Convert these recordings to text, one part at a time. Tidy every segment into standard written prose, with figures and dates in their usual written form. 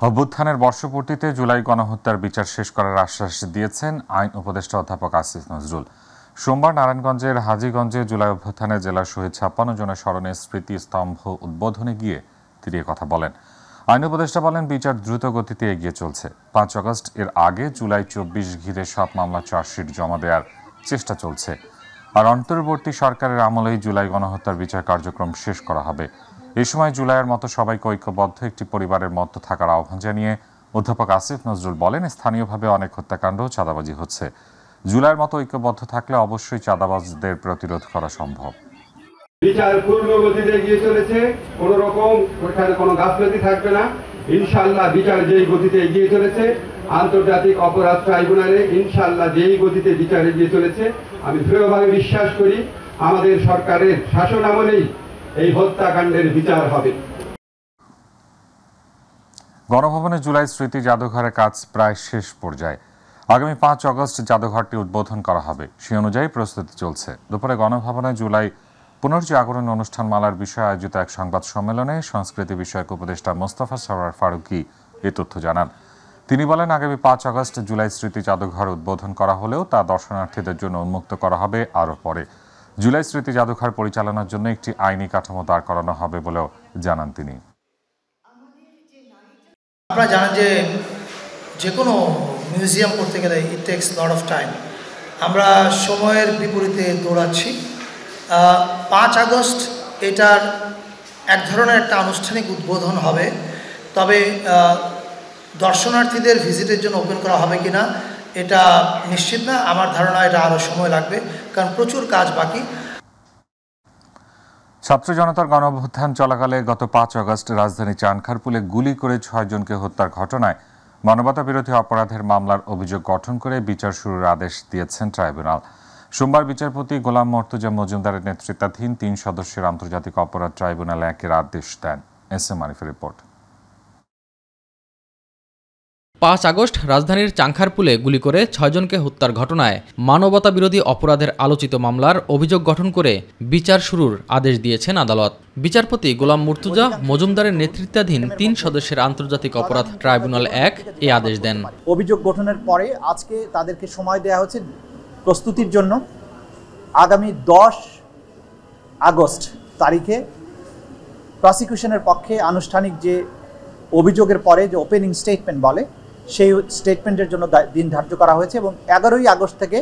অভ্যুত্থানের বর্ষপূর্তিতে জুলাই গণহত্যার বিচার শেষ করার আশ্বাস দিয়েছেন আইন উপদেষ্টা অধ্যাপক আসিফ নজরুল। সোমবার নারায়ণগঞ্জের হাজীগঞ্জে জুলাই অভ্যুত্থানে জেলার শহীদ 56 জনের স্মরণে স্মৃতিস্তম্ভ উদ্বোধনে গিয়ে তিনি কথা বলেন। আইন উপদেষ্টা বলেন, বিচার দ্রুত গতিতে এগিয়ে চলছে। 5 আগস্ট এর আগে জুলাই 24 ঘিরে সব মামলা চার্জশিট জমা দেওয়ার চেষ্টা চলছে। আর অন্তর্বর্তী সরকারের আমলেই জুলাই গণহত্যার বিচার কার্যক্রম শেষ করা হবে। এ সময় জুলাইয়ের মতো সবাইকে ঐক্যবদ্ধ একটি পরিবারের মধ্যে থাকার আহ্বান জানিয়ে অধ্যাপক আসিফ নজরুল বলেন, স্থানীয়ভাবে অনেক হত্যাকাণ্ড চাঁদাবাজি হচ্ছে। জুলাইয়ের মতো ঐক্যবদ্ধ থাকলে অবশ্যই চাঁদাবাজদের প্রতিরোধ করা সম্ভব। বিচার পূর্ণ গতিতে এগিয়ে চলেছে, কোন রকম কোনো গাফলতি থাকবে না। ইনশাআল্লাহ বিচার যেই গতিতে এগিয়ে চলেছে, আন্তর্জাতিক অপরাধ ট্রাইব্যুনালে ইনশাআল্লাহ যেই গতিতে বিচার এগিয়ে চলেছে, আমি দৃঢ়ভাবে বিশ্বাস করি আমাদের সরকারের শাসন আমলেই এই হত্যাকাণ্ডের বিচার হবে। গণভবনে জুলাই স্মৃতি জাদুঘরের কাজ প্রায় শেষ পর্যায়ে। আগামী 5 আগস্ট জাদুঘরটি উদ্বোধন করা হবে, সে অনুযায়ী প্রস্তুতি চলছে। দুপুরে গণভবনে জুলাই পুনর্জাগরণ অনুষ্ঠানমালার বিষয়ে আয়োজিত এক সংবাদ সম্মেলনে সংস্কৃতি বিষয়ক উপদেষ্টা মোস্তফা সরওয়ার ফারুকী এ তথ্য জানান। তিনি বলেন, আগামী 5 আগস্ট জুলাই স্মৃতি জাদুঘর উদ্বোধন করা হলেও তা দর্শনার্থীদের জন্য উন্মুক্ত করা হবে আরও পরে। জুলাই স্মৃতি জাদুঘর পরিচালনার জন্য একটি আইনি কাঠামো দাঁড় করানো হবে বলেও জানান তিনি। আপনারা জানেন যে কোনো মিউজিয়াম করতে গেলে it takes lot of time. আমরা সময়ের বিপরীতে দৌড়াচ্ছি। 5 আগস্ট এটার এক ধরনের একটা আনুষ্ঠানিক উদ্বোধন হবে, তবে দর্শনার্থীদের ভিজিটের জন্য ওপেন করা হবে কিনা এটা নিশ্চিত না। আমার ধারণা এটা আরও সময় লাগবে, কারণ প্রচুর কাজ বাকি। ছাত্র জনতার গণঅভ্যুত্থান চলাকালে গত 5 আগস্ট রাজধানী চানখারপুলে গুলি করে 6 জনকে হত্যার ঘটনায় মানবতাবিরোধী অপরাধের মামলার অভিযোগ গঠন করে বিচার শুরুর আদেশ দিয়েছেন ট্রাইব্যুনাল। সোমবার বিচারপতি গোলাম মর্তুজা মজুমদারের নেতৃত্বাধীন 3 সদস্যের আন্তর্জাতিক অপরাধ ট্রাইব্যুনাল 1-এর আদেশ দেন। এস.এম. আরিফের রিপোর্ট। 5 আগস্ট রাজধানীর চাংখারপুলে গুলি করে 6 জনকে হত্যার ঘটনায় মানবতাবিরোধী অপরাধের আলোচিত মামলার অভিযোগ গঠন করে বিচার শুরুর আদেশ দিয়েছেন আদালত। বিচারপতি গোলাম মর্তুজা মজুমদারের নেতৃত্বাধীন 3 সদস্যের আন্তর্জাতিক অপরাধ ট্রাইব্যুনাল 1 এ আদেশ দেন। অভিযোগ গঠনের পরে আজকে তাদেরকে সময় দেওয়া হচ্ছে প্রস্তুতির জন্য। আগামী 10 আগস্ট তারিখে প্রসিকিউশনের পক্ষে আনুষ্ঠানিক যে অভিযোগের পরে যে ওপেনিং স্টেটমেন্ট বলে, সেই স্টেটমেন্টের জন্য দিন ধার্য করা হয়েছে এবং 11ই আগস্ট থেকে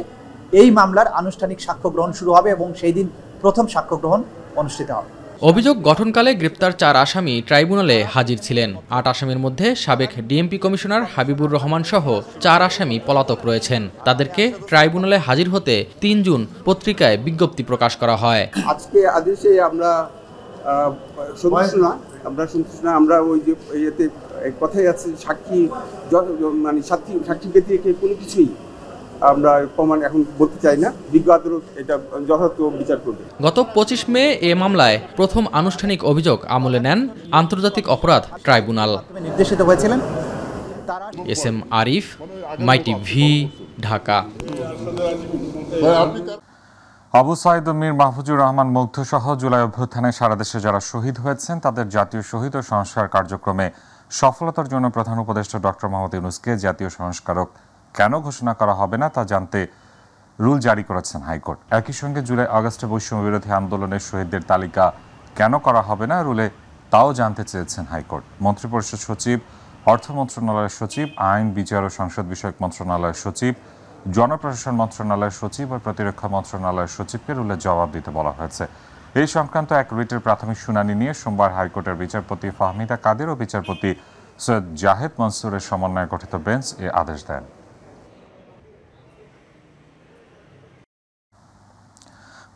এই মামলার আনুষ্ঠানিক সাক্ষ্য গ্রহণ শুরু হবে এবং সেই দিন প্রথম সাক্ষ্য গ্রহণ অনুষ্ঠিত হবে। অভিযোগ গঠনকালে গ্রেপ্তার 4 আসামি ট্রাইব্যুনালে হাজির ছিলেন। 8 আসামির মধ্যে সাবেক ডিএমপি কমিশনার হাবিবুর রহমান সহ 4 আসামি পলাতক রয়েছেন। তাদেরকে ট্রাইব্যুনালে হাজির হতে 3 জুন পত্রিকায় বিজ্ঞপ্তি প্রকাশ করা হয়। আজকে আদেশে আমরা সন্তুষ্ট না। আমরা ওই যে এতে কথাই আছে, সাক্ষী মানে সাক্ষী ব্যতিরেকে কোনো কিছুই আমরা প্রমাণ এখন বলতে চাই না। বিজ্ঞ আদালত এটা যথাযথ বিচার করবে। গত 25 মে এ মামলায় প্রথম আনুষ্ঠানিক অভিযোগ আমলে নেন আন্তর্জাতিক অপরাধ ট্রাইব্যুনাল। নির্দেশিত হয়েছিলেন এস.এম. আরিফ, মাই টিভি, ঢাকা। আবু সাইদ ও মীর মাহফুজুর রহমান মুগ্ধ সহ জুলাই অভ্যুত্থানে সারা দেশে যারা শহীদ হয়েছেন তাদের জাতীয় শহীদ ও সংস্কার কার্যক্রমে সফলতার জন্য প্রধান উপদেষ্টা ডক্টর মোহাম্মদ ইউনূসকে জাতীয় সংস্কারক কেন ঘোষণা করা হবে না তা জানতে রুল জারি করেছেন হাইকোর্ট। একই সঙ্গে জুলাই আগস্টে বৈষম্য বিরোধী আন্দোলনের শহীদদের তালিকা কেন করা হবে না রুলে তাও জানতে চেয়েছেন হাইকোর্ট। মন্ত্রিপরিষদ সচিব, অর্থ মন্ত্রণালয়ের সচিব, আইন, বিচার ও সংসদ বিষয়ক মন্ত্রণালয়ের সচিব, জনপ্রশাসন মন্ত্রণালয়ের সচিব ও প্রতিরক্ষা মন্ত্রণালয়ের সচিবকে রুলে জবাব দিতে বলা হয়েছে। এই সংক্রান্ত এক রিটের প্রাথমিক শুনানি নিয়ে সোমবার হাইকোর্টের বিচারপতি ফাহমিদা কাদের ও বিচারপতি সৈয়দ জাহেদ মনসুরের সমন্বয়ে গঠিত বেঞ্চ এ আদেশ দেন।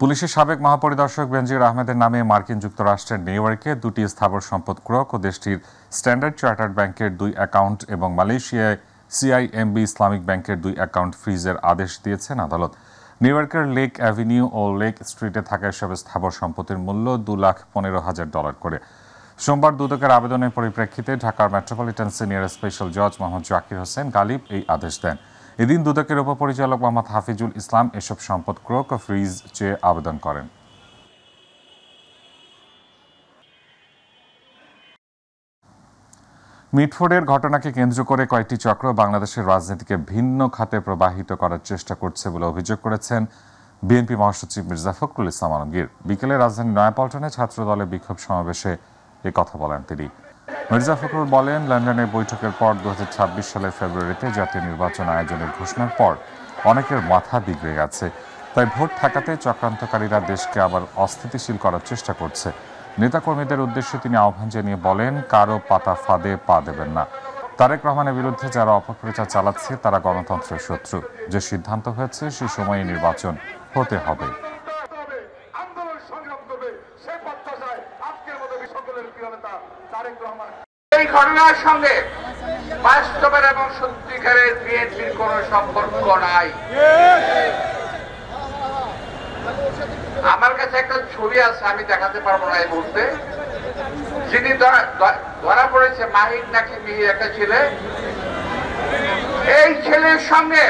পুলিশের সাবেক মহাপরিদর্শক বেনজির আহমেদের নামে মার্কিন যুক্তরাষ্ট্রের নিউ ইয়র্কে 2টি স্থাবর সম্পদ ক্রয় ও দেশটির স্ট্যান্ডার্ড চার্টার্ড ব্যাংকের 2 অ্যাকাউন্ট এবং মালয়েশিয়ায় সিআইএমবি ইসলামিক ব্যাংকের 2 অ্যাকাউন্ট ফ্রিজের আদেশ দিয়েছেন আদালত। নিউ ইয়র্কের লেক অ্যাভিনিউ ও লেক স্ট্রিটে থাকা এসব স্থাবর সম্পত্তির মূল্য $2,15,000 করে। সোমবার দুদকের আবেদনের পরিপ্রেক্ষিতে ঢাকার মেট্রোপলিটন সিনিয়র স্পেশাল জজ মোহাম্মদ জাকির হোসেন গালিব এই আদেশ দেন। এদিন দুদকের উপপরিচালক মোহাম্মদ হাফিজুল ইসলাম এসব সম্পদ ক্রয় ও ফ্রিজ চেয়ে আবেদন করেন। মিটফোর্ডের ঘটনাকে কেন্দ্র করে কয়েকটি চক্র বাংলাদেশের রাজনীতিকে ভিন্ন খাতে প্রবাহিত করার চেষ্টা করছে বলে অভিযোগ করেছেন বিএনপি মহাসচিব মির্জা ফখরুল ইসলাম আলমগীর। বিকেলে রাজধানী নয়াপল্টনে ছাত্রদলের বিক্ষোভ সমাবেশে কথা বলেন তিনি। মির্জা ফখরুল বলেন, লন্ডনে বৈঠকের পর 2026 সালের ফেব্রুয়ারিতে জাতীয় নির্বাচন আয়োজনের ঘোষণার পর অনেকের মাথা বিগড়ে গেছে, তাই ভোট ঠেকাতে চক্রান্তকারীরা দেশকে আবার অস্থিতিশীল করার চেষ্টা করছে। নেতাকর্মীদের উদ্দেশ্যে তিনি আহ্বান জানিয়ে বলেন, কারো পাতা ফাঁদে পা দেবেন না। তারেক রহমানের বিরুদ্ধে যারা অপপ্রচার চালাচ্ছে তারা গণতন্ত্রের শত্রু। যে সিদ্ধান্ত হয়েছে সে সময়ে নির্বাচন হতে হবে। এই ঘটনার সঙ্গে বাস্তবের এবং সত্যিকারের বিএনপির কোন সম্পর্ক নাই। আমার কাছে একটা ছবি আছে, আমি দেখাতে পারবো না এই মুহূর্তে। যিনি ধরা পড়েছে মাহির নাকি মিহির একটা ছেলে, এই ছেলের সঙ্গে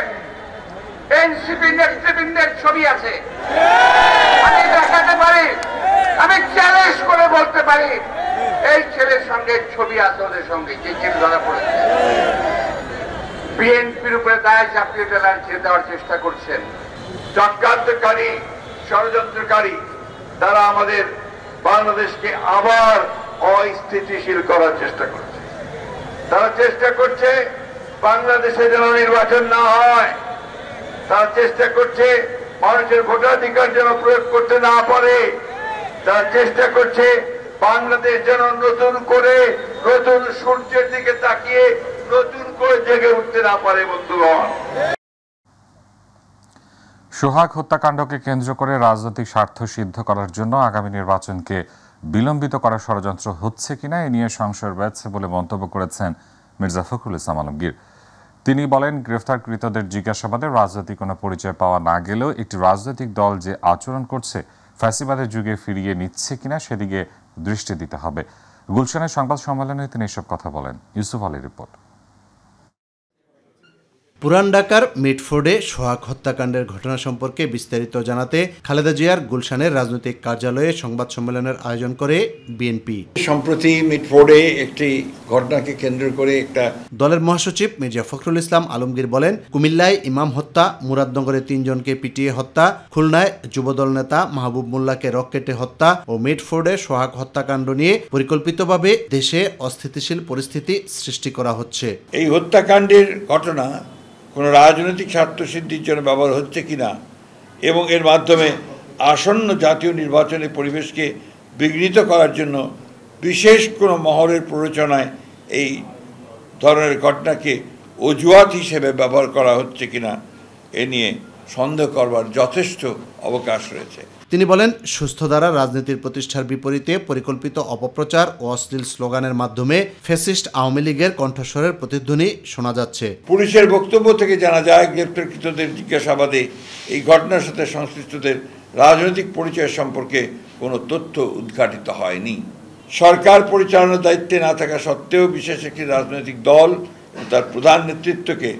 এনসিপি নেতৃবৃন্দের ছবি আছে। আমি দেখাতে পারি, আমি চ্যালেঞ্জ করে বলতে পারি, এই ছেলের সঙ্গে ছবি আছে ওদের সঙ্গে, যে ছেলে ধরা পড়েছে। বিএনপির উপরে দায় চাপিয়ে দেওয়ার চেষ্টা করছেন চক্রান্তকারী, ষড়যন্ত্রকারী। তারা আমাদের বাংলাদেশকে আবার অস্থিতিশীল করার চেষ্টা করছে। তারা চেষ্টা করছে বাংলাদেশে যেন নির্বাচন না হয়। তারা চেষ্টা করছে মানুষের ভোটাধিকার যেন প্রয়োগ করতে না পারে। তারা চেষ্টা করছে বাংলাদেশ যেন নতুন করে নতুন সূর্যের দিকে তাকিয়ে নতুন করে জেগে উঠতে না পারে। বন্ধুগণ, সোহাগ হত্যাকাণ্ডকে কেন্দ্র করে রাজনৈতিক স্বার্থ সিদ্ধ করার জন্য আগামী নির্বাচনকে বিলম্বিত করার ষড়যন্ত্র হচ্ছে কিনা এ নিয়ে সংশয় রয়েছে বলে মন্তব্য করেছেন মির্জা ফখরুল ইসলাম আলমগীর। তিনি বলেন, গ্রেফতারকৃতদের জিজ্ঞাসাবাদে রাজনৈতিক কোনো পরিচয় পাওয়া না গেলেও একটি রাজনৈতিক দল যে আচরণ করছে ফ্যাসিবাদের যুগে ফিরিয়ে নিচ্ছে কিনা সেদিকে দৃষ্টি দিতে হবে। গুলশানের সংবাদ সম্মেলনে তিনি এসব কথা বলেন। ইউসুফ আলীর রিপোর্ট। পুরান ঢাকার মিটফোর্ডে সোহাগ হত্যাকাণ্ডের ঘটনা সম্পর্কে বিস্তারিত জানাতে খালেদা জিয়ার গুলশানের রাজনৈতিক কার্যালয়ে সংবাদ সম্মেলনের আয়োজন করে বিএনপি। সম্প্রতি মিটফোর্ডে একটি ঘটনাকে কেন্দ্র করে একটা দলের মহাসচিব মির্জা ফখরুল ইসলাম আলমগীর বলেন, কুমিল্লায় ইমাম হত্যা, মুরাদনগরে 3 জনকে পিটিয়ে হত্যা, খুলনায় যুবদল নেতা মাহবুব মোল্লাকে রক কেটে হত্যা ও মিটফোর্ডে সোহাগ হত্যাকাণ্ড নিয়ে পরিকল্পিতভাবে দেশে অস্থিতিশীল পরিস্থিতি সৃষ্টি করা হচ্ছে। এই হত্যাকাণ্ডের ঘটনা কোনো রাজনৈতিক স্বার্থসিদ্ধির জন্য ব্যবহার হচ্ছে কিনা এবং এর মাধ্যমে আসন্ন জাতীয় নির্বাচনের পরিবেশকে বিঘ্নিত করার জন্য বিশেষ কোনো মহলের প্ররোচনায় এই ধরনের ঘটনাকে অজুহাত হিসেবে ব্যবহার করা হচ্ছে কিনা এ নিয়ে সন্দেহ করবার যথেষ্ট অবকাশ রয়েছে। তিনি বলেন, সুস্থ ধারা রাজনীতির প্রতিষ্ঠার বিপরীতে পরিকল্পিত অপপ্রচার ও অশ্লীল স্লোগানের মাধ্যমে ফ্যাসিস্ট আওয়ামী লীগের কণ্ঠস্বরের প্রতিধ্বনি শোনা যাচ্ছে। পুলিশের বক্তব্য থেকে জানা যায়, গ্রেপ্তারকৃতদের জিজ্ঞাসাবাদে এই ঘটনার সাথে সংশ্লিষ্টদের রাজনৈতিক পরিচয় সম্পর্কে কোনো তথ্য উদ্ঘাটিত হয়নি। সরকার পরিচালনার দায়িত্বে না থাকা সত্ত্বেও বিশেষ একটি রাজনৈতিক দল ও তার প্রধান নেতৃত্বকে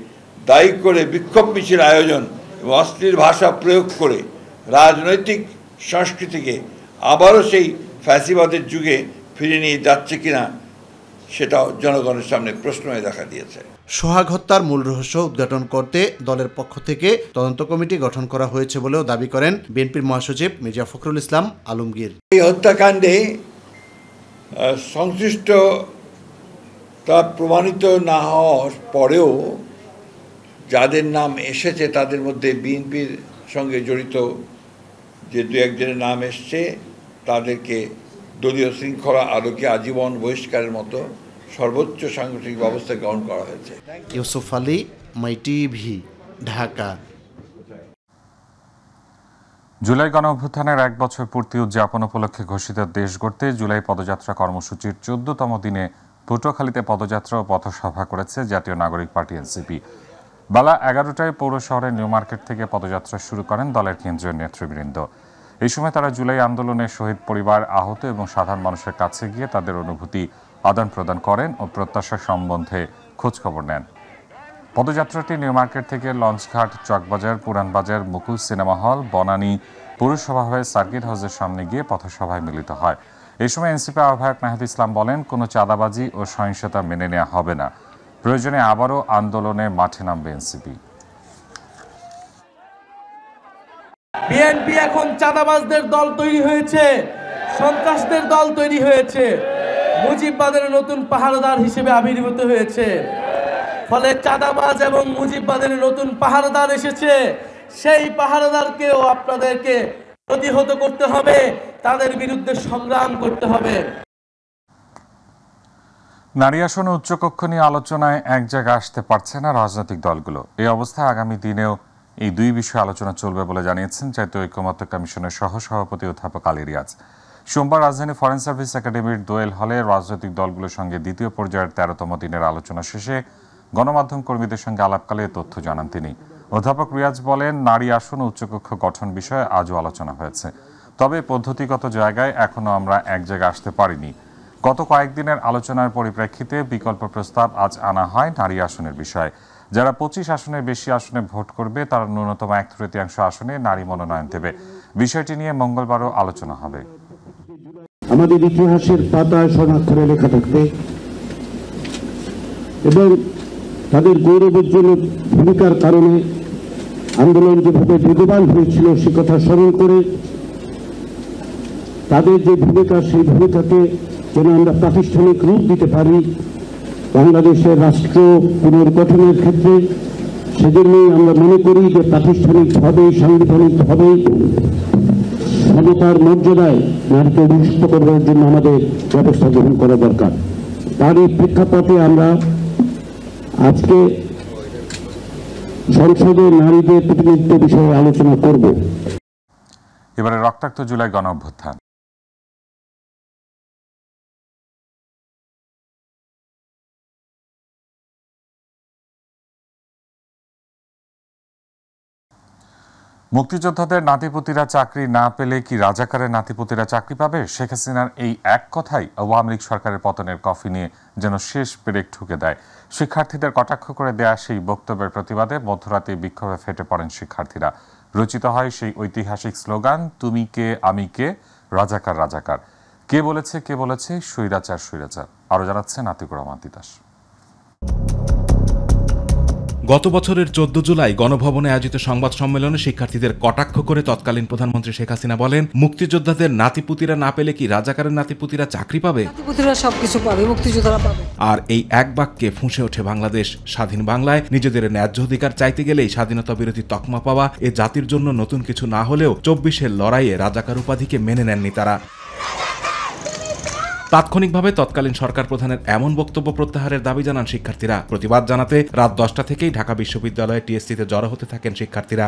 দায়ী করে বিক্ষোভ মিছিল আয়োজন এবং অশ্লীল ভাষা প্রয়োগ করে রাজনৈতিক সংস্কৃতিকে আবারও সেই ফ্যাসিবাদের যুগে ফিরে নিয়ে যাচ্ছে কিনা সেটাও জনগণের সামনে প্রশ্ন হয়ে দেখা দিয়েছে। সোহাগ হত্যার মূল রহস্য উদ্ঘাটন করতে দলের পক্ষ থেকে তদন্ত কমিটি গঠন করা হয়েছে বলেও দাবি করেন বিএনপির মহাসচিব মির্জা ফখরুল ইসলাম আলমগীর। এই হত্যাকাণ্ডে সংশ্লিষ্ট তা প্রমাণিত না হওয়ার পরেও যাদের নাম এসেছে তাদের মধ্যে বিএনপির সঙ্গে জড়িত যে 2-1 জনের নাম এসছে তাদেরকে দলীয় শৃঙ্খলা আলোকে আজীবন বহিষ্কারের মতো সর্বোচ্চ সাংগঠনিক ব্যবস্থা গ্রহণ করা হয়েছে। ইউসুফ আলী, মাই টিভি, ঢাকা। জুলাই গণঅভ্যুত্থানের 1 বছর পূর্তি উদযাপন উপলক্ষে ঘোষিত দেশ গড়তে জুলাই পদযাত্রা কর্মসূচির 14তম দিনে পটুয়াখালীতে পদযাত্রা ও পথসভা করেছে জাতীয় নাগরিক পার্টি এনসিপি। বেলা 11টায় পৌর শহরের নিউ মার্কেট থেকে পদযাত্রা শুরু করেন দলের কেন্দ্রীয় নেতৃবৃন্দ। এই সময় তারা জুলাই আন্দোলনের শহীদ পরিবার, আহত এবং সাধারণ মানুষের কাছে গিয়ে তাদের অনুভূতি আদান প্রদান করেন ও প্রত্যাশা সম্বন্ধে খোঁজখবর নেন। পদযাত্রাটি নিউ মার্কেট থেকে লঞ্চঘাট, চকবাজার, পুরানবাজার, মুকুল সিনেমা হল, বনানী, পৌরসভা হয়ে সার্কিট হাউসের সামনে গিয়ে পথসভায় মিলিত হয়। এই সময় এনসিপি আহ্বায়ক নাহিদ ইসলাম বলেন, কোনো চাঁদাবাজি ও সহিংসতা মেনে নেওয়া হবে না। প্রয়োজনে আবারও আন্দোলনে মাঠে নামবে এনসিপি। বিএনপি এখন চাঁদাবাজদের দল তৈরি হয়েছে, সন্ত্রাসদের দল তৈরি হয়েছে, মুজিববাদের নতুন পাহারাদার হিসেবে আবির্ভূত হয়েছে। ফলে চাঁদাবাজ এবং মুজিববাদের নতুন পাহারাদার এসেছে। সেই পাহারাদারকেও আপনাদেরকে প্রতিহত করতে হবে, তাদের বিরুদ্ধে সংগ্রাম করতে হবে। নারী আসন উচ্চকক্ষ নিয়ে আলোচনায় এক জায়গায় আসতে পারছে না রাজনৈতিক দলগুলো। এই অবস্থায় আগামী দিনেও এই দুই বিষয়ে আলোচনা চলবে বলে জানিয়েছেন জাতীয় ঐকমত্য কমিশনের সহসভাপতি অধ্যাপক আলী রিয়াজ। সোমবার রাজধানী ফরেন সার্ভিস একাডেমির দোয়েল হলে রাজনৈতিক দলগুলোর সঙ্গে দ্বিতীয় পর্যায়ের 13তম দিনের আলোচনা শেষে গণমাধ্যম কর্মীদের সঙ্গে আলাপকালে এ তথ্য জানান তিনি। অধ্যাপক রিয়াজ বলেন, নারী আসন উচ্চকক্ষ গঠন বিষয়ে আজও আলোচনা হয়েছে, তবে পদ্ধতিগত জায়গায় এখনো আমরা এক জায়গায় আসতে পারিনি। গত কয়েকদিনের আলোচনার পরিপ্রেক্ষিতে বিকল্প প্রস্তাব আজ আনা হয় নারী আসনের বিষয়ে। যারা 25 আসনের বেশি আসনে ভোট করবে তারা ন্যূনতম 1/3 আসনে নারী মনোনয়ন দেবে। বিষয়টি নিয়ে মঙ্গলবারও আলোচনা হবে। আমাদের ইতিহাসের পাতায় স্বর্ণাক্ষরে লেখা থাকবে এবং তাদের গৌরবোজ্জ্বল ভূমিকার কারণে আন্দোলন যেভাবে বেগবান হয়েছিল সে কথা স্মরণ করে তাদের যে ভূমিকা, সেই ভূমিকাকে যেন আমরা প্রাতিষ্ঠানিক রূপ দিতে পারি বাংলাদেশের রাষ্ট্র পুনর্গঠনের ক্ষেত্রে। সেজন্যই আমরা মনে করি যে প্রাতিষ্ঠানিকভাবে, সাংবিধানিকভাবে সমতার মর্যাদায় নারীকে অধিষ্ঠিত করবার জন্য আমাদের ব্যবস্থা গ্রহণ করা দরকার। তারই প্রেক্ষাপটে আমরা আজকে সংসদে নারীদের প্রতিনিধিত্ব বিষয়ে আলোচনা করব। এবারে রক্তাক্ত জুলাই গণ অভ্যুত্থান। মুক্তিযোদ্ধাদের নাতিপুতিরা চাকরি না পেলে কি রাজাকারের নাতিপুতিরা চাকরি পাবে? শেখ হাসিনার এই এক কথাই আওয়ামী লীগ সরকারের পতনের কফি নিয়ে যেন শেষ পেরেক ঠুকে দেয়। শিক্ষার্থীদের কটাক্ষ করে দেয়া সেই বক্তব্যের প্রতিবাদে মধ্যরাতে বিক্ষোভে ফেটে পড়েন শিক্ষার্থীরা। রচিত হয় সেই ঐতিহাসিক স্লোগান, তুমি কে আমি কে, রাজাকার রাজাকার। কে বলেছে স্বৈরাচার স্বৈরাচার। আরো জানাচ্ছেন আতিকুর রহমান তিতাস। গত বছরের 14 জুলাই গণভবনে আয়োজিত সংবাদ সম্মেলনে শিক্ষার্থীদের কটাক্ষ করে তৎকালীন প্রধানমন্ত্রী শেখ হাসিনা বলেন, মুক্তিযোদ্ধাদের নাতিপুতিরা না পেলে কি রাজাকারের নাতিপুতিরা চাকরি পাবে? নাতিপুতিরা সবকিছু পাবে, মুক্তিযোদ্ধারা পাবে। আর এই এক বাক্যে ফুঁসে ওঠে বাংলাদেশ। স্বাধীন বাংলায় নিজেদের ন্যায্য অধিকার চাইতে গেলেই স্বাধীনতা বিরোধী তকমা পাওয়া এ জাতির জন্য নতুন কিছু না হলেও 24-এর লড়াইয়ে রাজাকার উপাধিকে মেনে নেননি তারা। তাৎক্ষণিকভাবে তৎকালীন সরকার প্রধানের এমন বক্তব্য প্রত্যাহারের দাবি জানান শিক্ষার্থীরা। প্রতিবাদ জানাতে রাত 10টা থেকেই ঢাকা বিশ্ববিদ্যালয়ে টিএসসিতে জড়ো হতে থাকেন শিক্ষার্থীরা।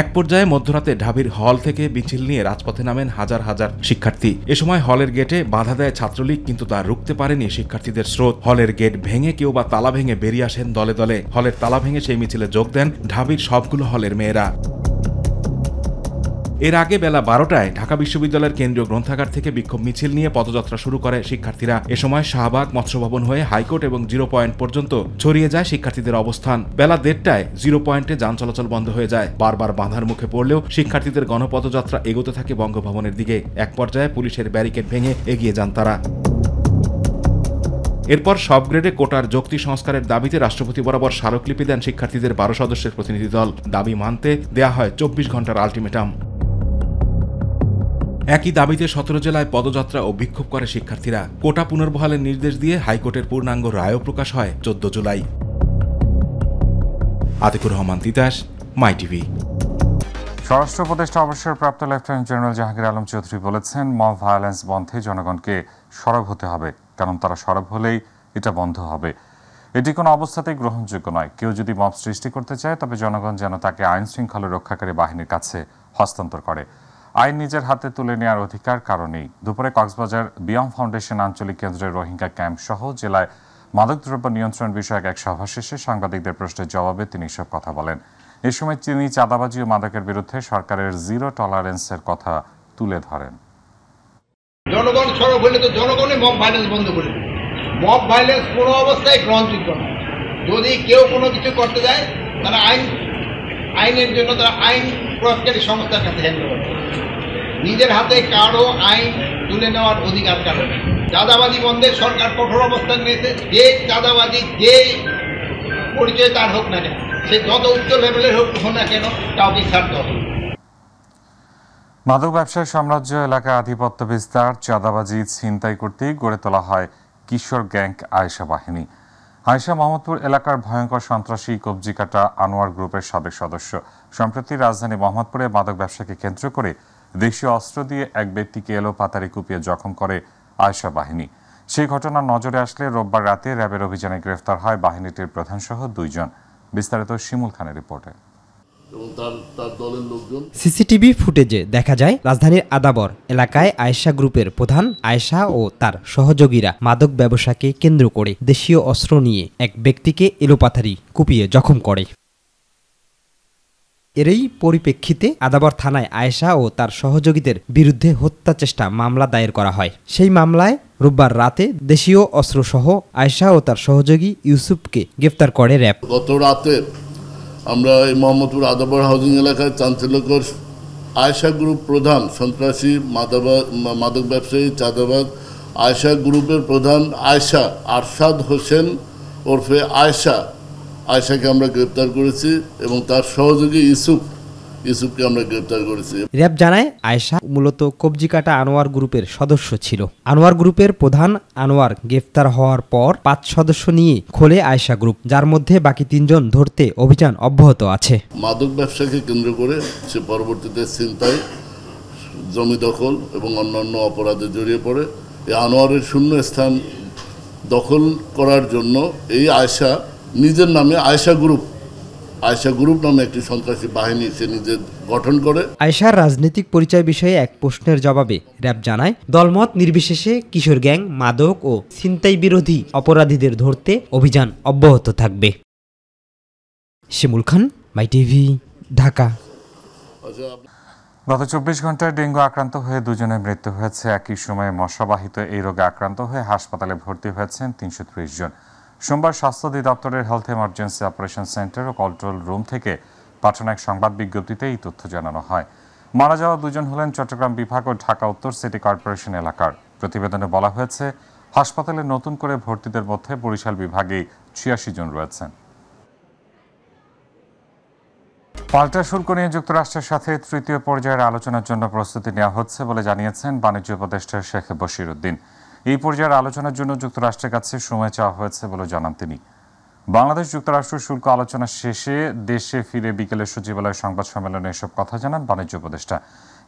এক পর্যায়ে মধ্যরাতে ঢাবির হল থেকে মিছিল নিয়ে রাজপথে নামেন হাজার হাজার শিক্ষার্থী। এ সময় হলের গেটে বাধা দেয় ছাত্রলীগ, কিন্তু তা রুখতে পারেনি শিক্ষার্থীদের স্রোত। হলের গেট ভেঙে কেউ বা তালা ভেঙে বেরিয়ে আসেন দলে দলে। হলের তালা ভেঙে সেই মিছিলে যোগ দেন ঢাবির সবগুলো হলের মেয়েরা। এর আগে বেলা 12টায় ঢাকা বিশ্ববিদ্যালয়ের কেন্দ্রীয় গ্রন্থাগার থেকে বিক্ষোভ মিছিল নিয়ে পদযাত্রা শুরু করে শিক্ষার্থীরা। এ সময় শাহবাগ, মৎস্য ভবন হয়ে হাইকোর্ট এবং 0 পয়েন্ট পর্যন্ত ছড়িয়ে যায় শিক্ষার্থীদের অবস্থান। বেলা 1:30টায় 0 পয়েন্টে যান চলাচল বন্ধ হয়ে যায়। বারবার বাধার মুখে পড়লেও শিক্ষার্থীদের গণপদযাত্রা এগোতে থাকে বঙ্গভবনের দিকে। এক পর্যায়ে পুলিশের ব্যারিকেড ভেঙে এগিয়ে যান তারা। এরপর সব গ্রেডে কোটার যৌক্তিক সংস্কারের দাবিতে রাষ্ট্রপতি বরাবর স্মারকলিপি দেন শিক্ষার্থীদের 12 সদস্যের প্রতিনিধি দল। দাবি মানতে দেয়া হয় 24 ঘন্টার আলটিমেটাম। একই দাবিতে 17 জেলায় পদযাত্রা ও বিক্ষোভ করে শিক্ষার্থীরা। কোটা পুনর্বহালের নির্দেশ দিয়ে হাইকোর্টের পূর্ণাঙ্গ রায়ও প্রকাশ হয় 14 জুলাই। আতিকুর রহমান তিতাস, মাই টিভি। স্বরাষ্ট্র উপদেষ্টা অবসরপ্রাপ্ত লেফটেন্যান্ট জেনারেল জাহাঙ্গীর আলম চৌধুরী বলেছেন, মব ভায়োলেন্স বন্ধে জনগণকে সরব হতে হবে, কারণ তারা সরব হলেই এটা বন্ধ হবে। এটি কোনো অবস্থাতেই গ্রহণযোগ্য নয়। কেউ যদি মব সৃষ্টি করতে চায় তবে জনগণ যেন তাকে আইন শৃঙ্খলা রক্ষাকারী বাহিনীর কাছে হস্তান্তর করে। আইন নিজের হাতে তুলে নেওয়ার অধিকার কারণেই। দুপুরে কক্সবাজার বিয়াম ফাউন্ডেশন আঞ্চলিক কেন্দ্রের রোহিঙ্গা ক্যাম্প সহ জেলায় মাদকদ্রব্য নিয়ন্ত্রণ বিষয়ক এক সভা শেষে সাংবাদিকদের প্রশ্নের জবাবে তিনি এসব কথা বলেন। এ সময় তিনি চাঁদাবাজি ও মাদকের বিরুদ্ধে সরকারের 0 টলারেন্সের কথা তুলে ধরেন। জনগণ সরব হলে তো জনগণই মব ভায়োলেন্স বন্ধ করে দেবে। মব ভায়োলেন্স কোনো অবস্থায় গ্রহণযোগ্য না। যদি কেউ কোনো কিছু করতে যায় তারা আইনের জন্য তারা আইন প্রয়োগকারী সংস্থার কাছে হ্যান্ড ওভার করে। নিজের হাতে কারো আইন তুলে নেওয়ার অধিকার কারো নেই। চাঁদাবাজি বন্ধে সরকার কঠোর অবস্থান নিয়েছে। যে চাঁদাবাজি যে পরিচয় তার হোক না কেন, সে যত উচ্চ লেভেলের হোক না কেন, কাউকে ছাড়তে হবে। মাদক ব্যবসায় সাম্রাজ্য এলাকায় আধিপত্য বিস্তার, চাঁদাবাজি, ছিনতাই করতেই গড়ে তোলা হয় কিশোর গ্যাং আয়েশা বাহিনী। আয়েশা মোহাম্মদপুর এলাকার ভয়ঙ্কর সন্ত্রাসী কবজিকাটা আনোয়ার গ্রুপের সাবেক সদস্য। সম্প্রতি রাজধানী মোহাম্মদপুরে মাদক ব্যবসাকে কেন্দ্র করে দেশীয় অস্ত্র দিয়ে এক ব্যক্তিকে এলোপাতাড়ি কুপিয়ে জখম করে আয়েশা বাহিনী। সেই ঘটনা নজরে আসলে রোববার রাতে র্যাবের অভিযানে গ্রেফতার হয় বাহিনীটির প্রধানসহ 2 জন। বিস্তারিত শিমুল খানের রিপোর্টে। সিসিটিভি ফুটেজে দেখা যায় রাজধানীর আদাবর এলাকায় আয়েশা গ্রুপের প্রধান আয়েশা ও তার সহযোগীরা মাদক ব্যবসাকে কেন্দ্র করে দেশীয় অস্ত্র নিয়ে এক ব্যক্তিকে এলোপাথারি কুপিয়ে জখম করে। এরই পরিপ্রেক্ষিতে আদাবর থানায় আয়েশা ও তার সহযোগীদের বিরুদ্ধে হত্যা চেষ্টা মামলা দায়ের করা হয়। সেই মামলায় রোববার রাতে দেশীয় অস্ত্রসহ আয়েশা ও তার সহযোগী ইউসুফকে গ্রেফতার করে র্যাব। গত রাতে আমরা এই মোহাম্মদপুর আদাবর হাউজিং এলাকায় চাঞ্চল্যকর আয়েশা গ্রুপ প্রধান সন্ত্রাসী মাদক ব্যবসায়ী চাঁদাবাজ আয়েশা গ্রুপের প্রধান আয়েশা আরশাদ হোসেন ওরফে আয়েশাকে আমরা গ্রেপ্তার করেছি এবং তার সহযোগী ইউসুফকে আমরা গ্রেপ্তার করেছি। র্যাব জানায় আয়েশা মূলত কবজিকাটা আনোয়ার গ্রুপের সদস্য ছিল। আনোয়ার গ্রুপের প্রধান আনোয়ার গ্রেফতার হওয়ার পর 5 সদস্য নিয়ে খোলে আয়েশা গ্রুপ, যার মধ্যে বাকি 3 জন ধরতে অভিযান অব্যাহত আছে। মাদক ব্যবসাকে কেন্দ্র করে সে পরবর্তীতে ছিনতাই, জমি দখল এবং অন্যান্য অপরাধে জড়িয়ে পড়ে। এই আনোয়ারের শূন্য স্থান দখল করার জন্য এই আয়েশা নিজের নামে আয়েশা গ্রুপ নামে একটি সন্ত্রাসী বাহিনী সে নিজে গঠন করে। আয়েশার রাজনৈতিক পরিচয় বিষয়ে এক প্রশ্নের জবাবে র্যাব জানায় দলমত নির্বিশেষে কিশোর গ্যাং, মাদক ও ছিনতাই বিরোধী অপরাধীদের ধরতে অভিযান অব্যাহত থাকবে। শিমুল খান, মাই টিভি, ঢাকা। গত 24 ঘন্টায় ডেঙ্গু আক্রান্ত হয়ে 2 জনের মৃত্যু হয়েছে। একই সময়ে মশাবাহিত এই রোগে আক্রান্ত হয়ে হাসপাতালে ভর্তি হয়েছেন 330 জন। সোমবার স্বাস্থ্য অধিদপ্তরের হেলথ এমার্জেন্সি অপারেশন সেন্টার ও কন্ট্রোল রুম থেকে পাঠানো এক সংবাদ বিজ্ঞপ্তিতে এই তথ্য জানানো হয়। মারা যাওয়া 2 জন হলেন চট্টগ্রাম বিভাগ ও ঢাকা উত্তর সিটি কর্পোরেশন এলাকার। প্রতিবেদনে বলা হয়েছে হাসপাতালে নতুন করে ভর্তিদের মধ্যে বরিশাল বিভাগে 86 জন রয়েছেন। পাল্টা শুল্ক নিয়ে যুক্তরাষ্ট্রের সাথে 3য় পর্যায়ের আলোচনার জন্য প্রস্তুতি নেওয়া হচ্ছে বলে জানিয়েছেন বাণিজ্য উপদেষ্টা শেখ বশির উদ্দিন। এই পর্যায়ের আলোচনার জন্য যুক্তরাষ্ট্রের কাছে সময় চাওয়া হয়েছে বলে জানান তিনি। বাংলাদেশ যুক্তরাষ্ট্র শুল্ক আলোচনা শেষে দেশে ফিরে বিকেলে সচিবালয়ের সংবাদ সম্মেলনে এসব কথা জানান বাণিজ্য উপদেষ্টা।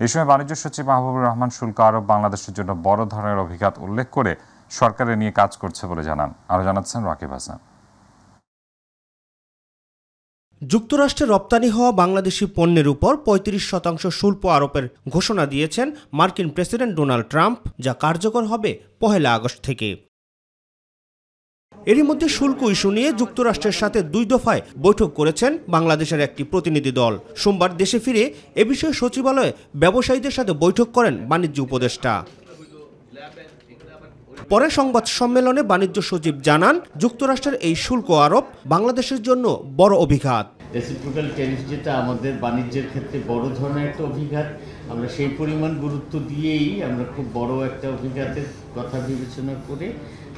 এ সময় বাণিজ্য সচিব মাহবুবুর রহমান শুল্ক আরোপ বাংলাদেশের জন্য বড় ধরনের অভিঘাত উল্লেখ করে সরকারের নিয়ে কাজ করছে বলে জানান। আরও জানাচ্ছেন রাকিব হাসান। যুক্তরাষ্ট্রে রপ্তানি হওয়া বাংলাদেশি পণ্যের উপর 35% শুল্ক আরোপের ঘোষণা দিয়েছেন মার্কিন প্রেসিডেন্ট ডোনাল্ড ট্রাম্প, যা কার্যকর হবে 1 আগস্ট থেকে। এরই মধ্যে শুল্ক ইস্যু নিয়ে যুক্তরাষ্ট্রের সাথে 2 দফায় বৈঠক করেছেন বাংলাদেশের একটি প্রতিনিধি দল। সোমবার দেশে ফিরে এ বিষয়ে সচিবালয়ে ব্যবসায়ীদের সাথে বৈঠক করেন বাণিজ্য উপদেষ্টা। পরে সংবাদ সম্মেলনে বাণিজ্য সচিব জানান, যুক্তরাষ্ট্রের এই শুল্ক আরোপ বাংলাদেশের জন্য বড় অভিঘাত। রেসিপ্রোকাল ট্যারিফ যেটা আমাদের বাণিজ্যের ক্ষেত্রে বড় ধরনের একটা অভিঘাত, আমরা সেই পরিমাণ গুরুত্ব দিয়েই আমরা খুব বড় একটা অভিঘাতের কথা বিবেচনা করে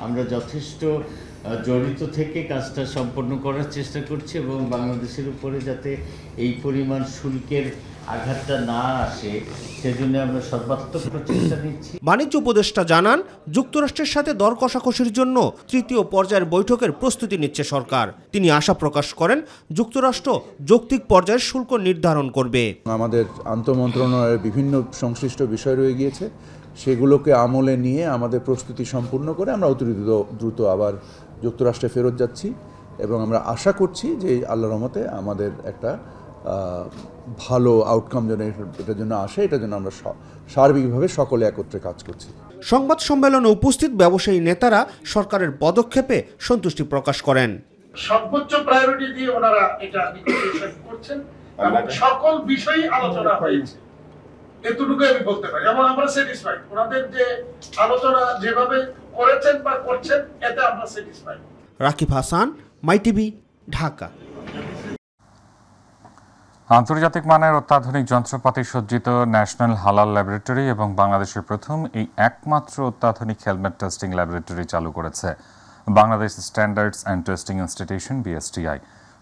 আমরা যথেষ্ট জড়িত থেকে কাজটা সম্পন্ন করার চেষ্টা করছি এবং বাংলাদেশের উপরে যাতে এই পরিমাণ শুল্কের আঘাতটা না আসে সেজন্য আমরা সর্বাত্মক প্রচেষ্টা নিচ্ছি। বাণিজ্য উপদেষ্টা জানান, যুক্তরাষ্ট্রের সাথে দর কষাকষির জন্য 3য় পর্যায়ের বৈঠকের প্রস্তুতি নিচ্ছে সরকার। তিনি আশা প্রকাশ করেন, যুক্তরাষ্ট্র যৌক্তিক পর্যায়ের শুল্ক নির্ধারণ করবে। আমাদের আন্তঃমন্ত্রণালয়ের বিভিন্ন সংশ্লিষ্ট বিষয় রয়ে গিয়েছে, সেগুলোকে আমলে নিয়ে আমাদের প্রস্তুতি সম্পূর্ণ করে আমরা অতি দ্রুত আবার যুক্তরাষ্ট্রে ফেরত যাচ্ছি এবং আমরা আশা করছি যে আল্লাহর রহমতে আমাদের একটা ভালো আউটকাম যেন এটার জন্য আসে, এটার জন্য আমরা সার্বিকভাবে সকলে একত্রে কাজ করছি। সংবাদ সম্মেলনে উপস্থিত ব্যবসায়ী নেতারা সরকারের পদক্ষেপে সন্তুষ্টি প্রকাশ করেন। সর্বোচ্চ প্রায়োরিটি দিয়ে ওনারা এটা নেগোসিয়েশন করছেন এবং সকল বিষয়ই আলোচনা হয়েছে, এতটুকু আমি বলতে পারি। এবং আমরা স্যাটিসফাইড, ওনাদের যে আলোচনা যেভাবে করেছেন বা করছেন এতে আমরা স্যাটিসফাইড। রাকিব হাসান, মাই টিভি, ঢাকা। আন্তর্জাতিক মানের অত্যাধুনিক যন্ত্রপাতি সজ্জিত ন্যাশনাল হালাল ল্যাবরেটরি এবং বাংলাদেশের প্রথম এই একমাত্র অত্যাধুনিক হেলমেট টেস্টিং ল্যাবরেটরি চালু করেছে Bangladesh standards and testing institution BSTI।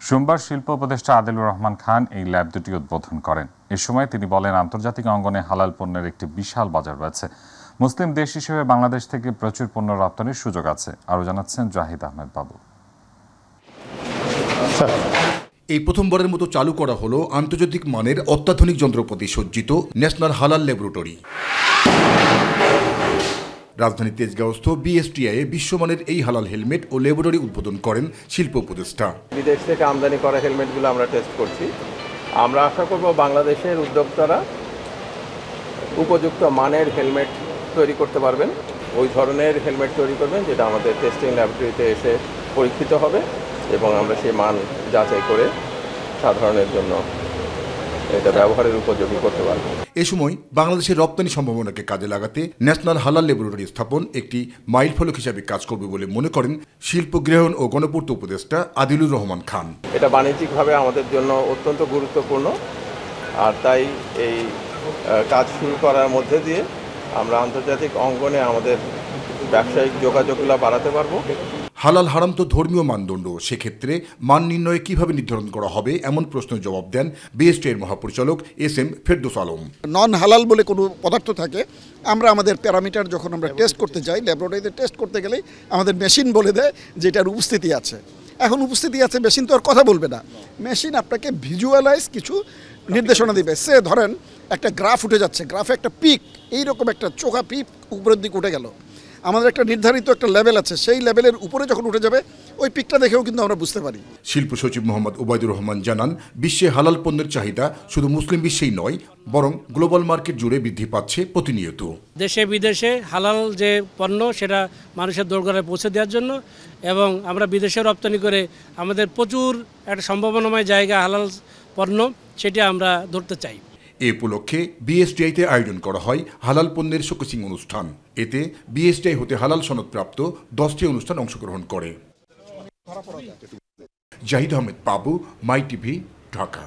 সোমবার শিল্প উপদেষ্টা আদিলুর রহমান খান এই ল্যাব দুটি উদ্বোধন করেন। এ সময় তিনি বলেন, আন্তর্জাতিক অঙ্গনে হালাল পণ্যের একটি বিশাল বাজার রয়েছে। মুসলিম দেশ হিসেবে বাংলাদেশ থেকে প্রচুর পণ্য রপ্তানির সুযোগ আছে। আরও জানাচ্ছেন জাহিদ আহমেদ বাবু। এই প্রথমবারের মতো চালু করা হলো আন্তর্জাতিক মানের অত্যাধুনিক যন্ত্রপাতি সজ্জিত ন্যাশনাল হালাল ল্যাবরেটরি। রাজধানী তেজগাঁওস্থ BSTI বিশ্বমানের এই হালাল হেলমেট ও ল্যাবরেটরি উদ্বোধন করেন শিল্প উপদেষ্টা। বিদেশ থেকে আমদানি করা হেলমেটগুলো আমরা টেস্ট করছি। আমরা আশা করব বাংলাদেশের উদ্যোক্তারা উপযুক্ত মানের হেলমেট তৈরি করতে পারবেন, ওই ধরনের হেলমেট তৈরি করবেন যেটা আমাদের টেস্টিং ল্যাবরেটরিতে এসে পরীক্ষিত হবে এবং আমরা সেই মান যাচাই করে সাধারণের জন্য এটা ব্যবহারের উপযোগী করতে পারব। এ সময় বাংলাদেশের রপ্তানি সম্ভাবনাকে কাজে লাগাতে ন্যাশনাল হালাল ল্যাবরেটরি স্থাপন একটি মাইলফলক হিসাবে কাজ করবে বলে মনে করেন শিল্প, গৃহায়ন ও গণপূর্ত উপদেষ্টা আদিলুর রহমান খান। এটা বাণিজ্যিকভাবে আমাদের জন্য অত্যন্ত গুরুত্বপূর্ণ, আর তাই এই কাজ শুরু করার মধ্যে দিয়ে আমরা আন্তর্জাতিক অঙ্গনে আমাদের ব্যবসায়িক যোগাযোগগুলো বাড়াতে পারবো। হালাল হারাম তো ধর্মীয় মানদণ্ড, সেক্ষেত্রে মান নির্ণয়ে কিভাবে নির্ধারণ করা হবে এমন প্রশ্নের জবাব দেন BSTI এর মহাপরিচালক SM ফেরদৌস আলম। নন হালাল বলে কোনো পদার্থ থাকে, আমরা আমাদের প্যারামিটার যখন আমরা টেস্ট করতে যাই, ল্যাবরেটরিতে টেস্ট করতে গেলেই আমাদের মেশিন বলে দেয় যে এটার উপস্থিতি আছে। এখন উপস্থিতি আছে, মেশিন তো আর কথা বলবে না, মেশিন আপনাকে ভিজুয়ালাইজ কিছু নির্দেশনা দিবে। সে ধরেন একটা গ্রাফ উঠে যাচ্ছে, গ্রাফে একটা পিক, এইরকম একটা চোখা পিক উপরের দিকে উঠে গেল, আমাদের একটা নির্ধারিত একটা লেভেল আছে, সেই লেভেলের উপরে যখন উঠে যাবে ওই পিকটা দেখেও কিন্তু আমরা বুঝতে পারি। শিল্প সচিব মোহাম্মদ ওবায়দুর রহমান জানান, বিশ্বে হালাল পণ্যের চাহিদা শুধু মুসলিম বিশ্বেই নয়, বরং গ্লোবাল মার্কেট জুড়ে বৃদ্ধি পাচ্ছে প্রতিনিয়ত। দেশে বিদেশে হালাল যে পণ্য সেটা মানুষের দোরগোড়ায় পৌঁছে দেওয়ার জন্য, এবং আমরা বিদেশে রপ্তানি করে আমাদের প্রচুর একটা সম্ভাবনাময় জায়গা হালাল পণ্য, সেটা আমরা ধরতে চাই। এ উপলক্ষে BSTI-তে আয়োজন করা হয় হালাল পণ্যের শোকেসিং অনুষ্ঠান। এতে BSTI হতে হালাল সনদপ্রাপ্ত 10টি অনুষ্ঠান অংশগ্রহণ করে। জাহিদ আহমেদ বাবু, মাই টিভি, ঢাকা।